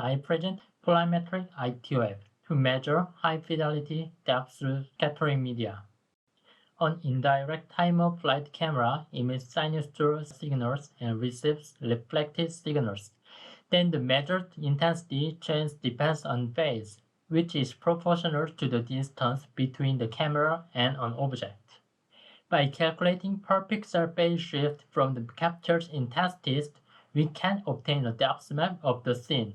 I present polarimetric iToF to measure high-fidelity depth scattering media. An indirect time-of-flight camera emits sinusoidal signals and receives reflected signals. Then the measured intensity change depends on phase, which is proportional to the distance between the camera and an object. By calculating per pixel phase shift from the captured intensities, we can obtain a depth map of the scene.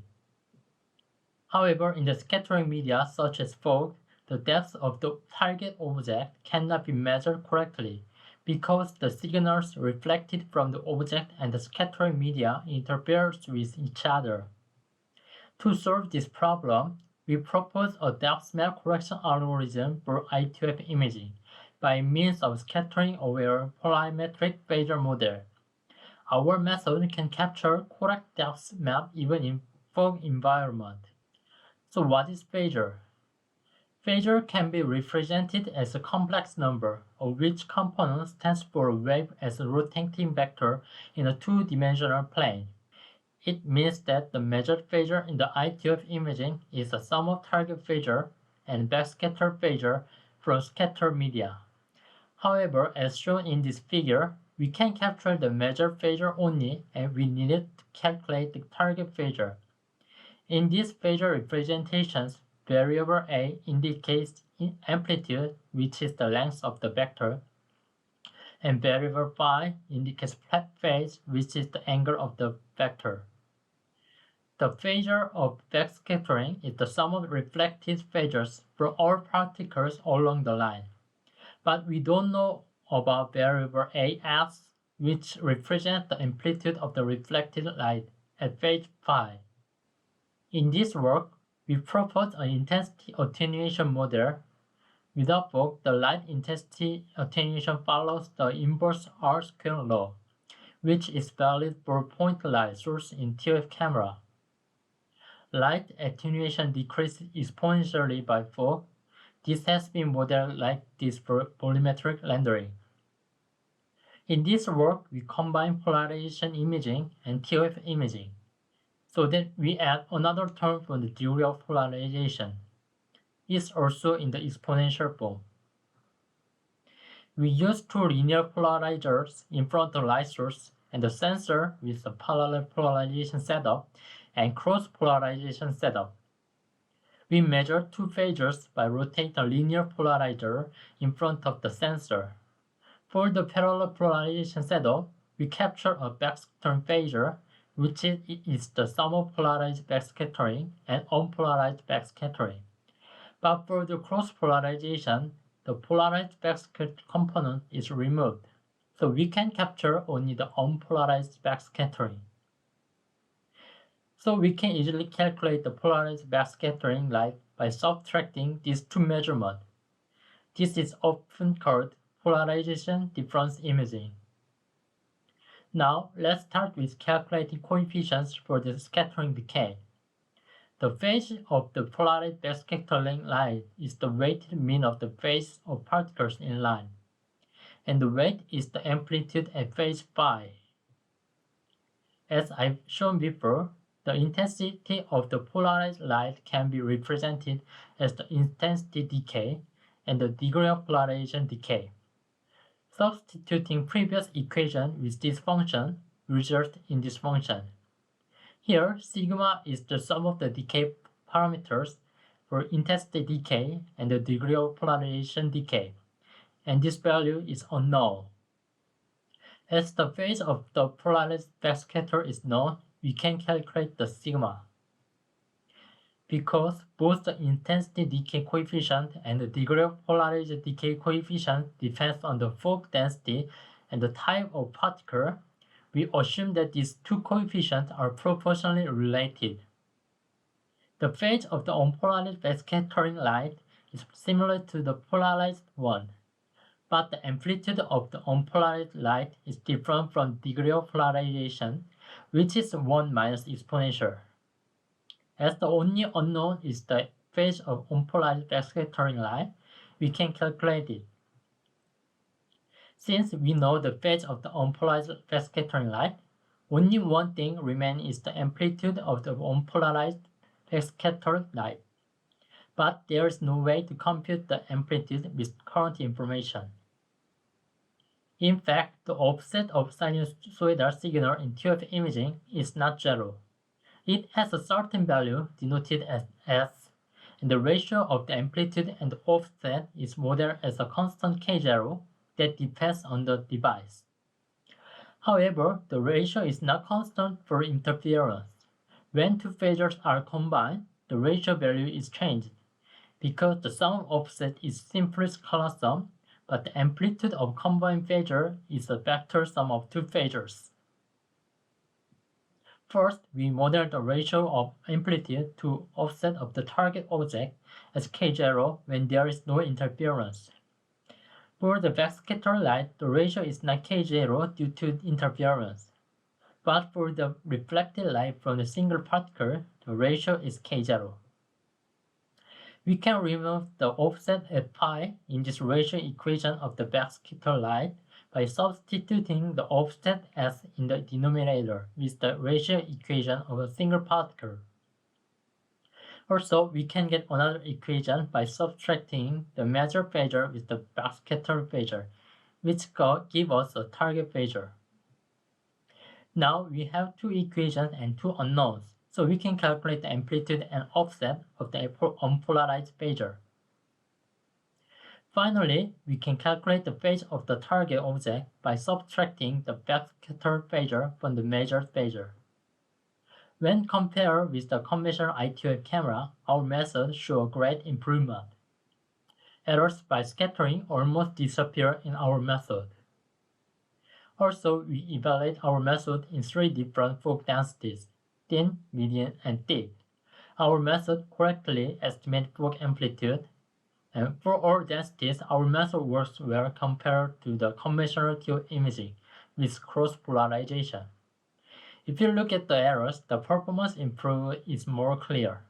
However, in the scattering media such as fog, the depth of the target object cannot be measured correctly because the signals reflected from the object and the scattering media interfere with each other. To solve this problem, we propose a depth map correction algorithm for iToF imaging by means of scattering-aware polarimetric phasor model. Our method can capture correct depth map even in fog environment. So what is phasor? Phasor can be represented as a complex number, of which component stands for a wave as a rotating vector in a two-dimensional plane. It means that the measured phasor in the iToF imaging is the sum of target phasor and backscatter phasor from scattered media. However, as shown in this figure, we can capture the measured phasor only and we needed to calculate the target phasor. In these phasor representations, variable A indicates amplitude, which is the length of the vector, and variable phi indicates flat phase, which is the angle of the vector. The phasor of backscattering is the sum of reflected phasors from all particles along the line. But we don't know about variable AS, which represents the amplitude of the reflected light at phase phi. In this work, we propose an intensity attenuation model. Without fog, the light intensity attenuation follows the inverse R-square law, which is valid for point light source in ToF camera. Light attenuation decreases exponentially by fog. This has been modeled like this for volumetric rendering. In this work, we combine polarization imaging and ToF imaging, so that we add another term for the degree of polarization. It's also in the exponential form. We use two linear polarizers in front of the light source and the sensor with a parallel polarization setup and cross polarization setup. We measure two phasors by rotating a linear polarizer in front of the sensor. For the parallel polarization setup, we capture a backscattering phasor, which is the sum of polarized backscattering and unpolarized backscattering. But for the cross-polarization, the polarized backscatter component is removed, so we can capture only the unpolarized backscattering. So we can easily calculate the polarized backscattering light by subtracting these two measurements. This is often called polarization difference imaging. Now, let's start with calculating coefficients for the scattering decay. The phase of the polarized backscattering light is the weighted mean of the phase of particles in line, and the weight is the amplitude at phase phi. As I've shown before, the intensity of the polarized light can be represented as the intensity decay and the degree of polarization decay. Substituting previous equation with this function results in this function. Here, sigma is the sum of the decay parameters for intensity decay and the degree of polarization decay, and this value is unknown. As the phase of the polarized backscatter is known, we can calculate the sigma. Because both the intensity decay coefficient and the degree of polarization decay coefficient depends on the fog density and the type of particle, we assume that these two coefficients are proportionally related. The phase of the unpolarized backscattering light is similar to the polarized one, but the amplitude of the unpolarized light is different from degree of polarization, which is 1 minus exponential. As the only unknown is the phase of unpolarized backscattering light, we can calculate it. Since we know the phase of the unpolarized backscattering light, only one thing remains is the amplitude of the unpolarized backscattered light. But there is no way to compute the amplitude with current information. In fact, the offset of sinusoidal signal in ToF imaging is not zero. It has a certain value denoted as S, and the ratio of the amplitude and the offset is modeled as a constant K0 that depends on the device. However, the ratio is not constant for interference. When two phasors are combined, the ratio value is changed, because the sum of offset is simply scalar sum, but the amplitude of combined phasor is a vector sum of two phasors. First, we model the ratio of amplitude to offset of the target object as K0 when there is no interference. For the backscatter light, the ratio is not K0 due to interference. But for the reflected light from the single particle, the ratio is K0. We can remove the offset at pi in this ratio equation of the backscatter light by substituting the offset s in the denominator with the ratio equation of a single particle. Also, we can get another equation by subtracting the major phasor with the backscatter phasor, which gives us a target phasor. Now we have two equations and two unknowns, so we can calculate the amplitude and offset of the unpolarized phasor. Finally, we can calculate the phase of the target object by subtracting the backscatter phasor from the measured phasor. When compared with the conventional iToF camera, our method shows a great improvement. Errors by scattering almost disappear in our method. Also, we evaluate our method in three different fog densities: thin, medium, and thick. Our method correctly estimates fog amplitude, and for all densities, our method works well compared to the conventional ToF imaging with cross polarization. If you look at the errors, the performance improvement is more clear.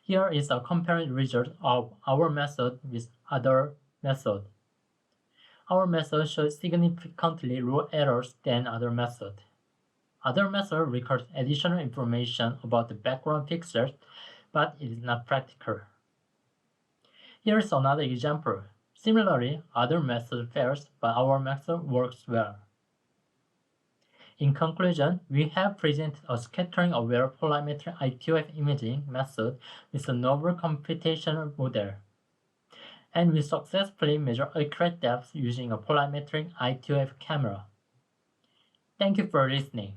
Here is a comparing result of our method with other methods. Our method shows significantly lower errors than other methods. Other methods require additional information about the background pixels, but it is not practical. Here is another example. Similarly, other method fails, but our method works well. In conclusion, we have presented a scattering-aware polarimetric iToF imaging method with a novel computational model, and we successfully measure accurate depth using a polarimetric iToF camera. Thank you for listening.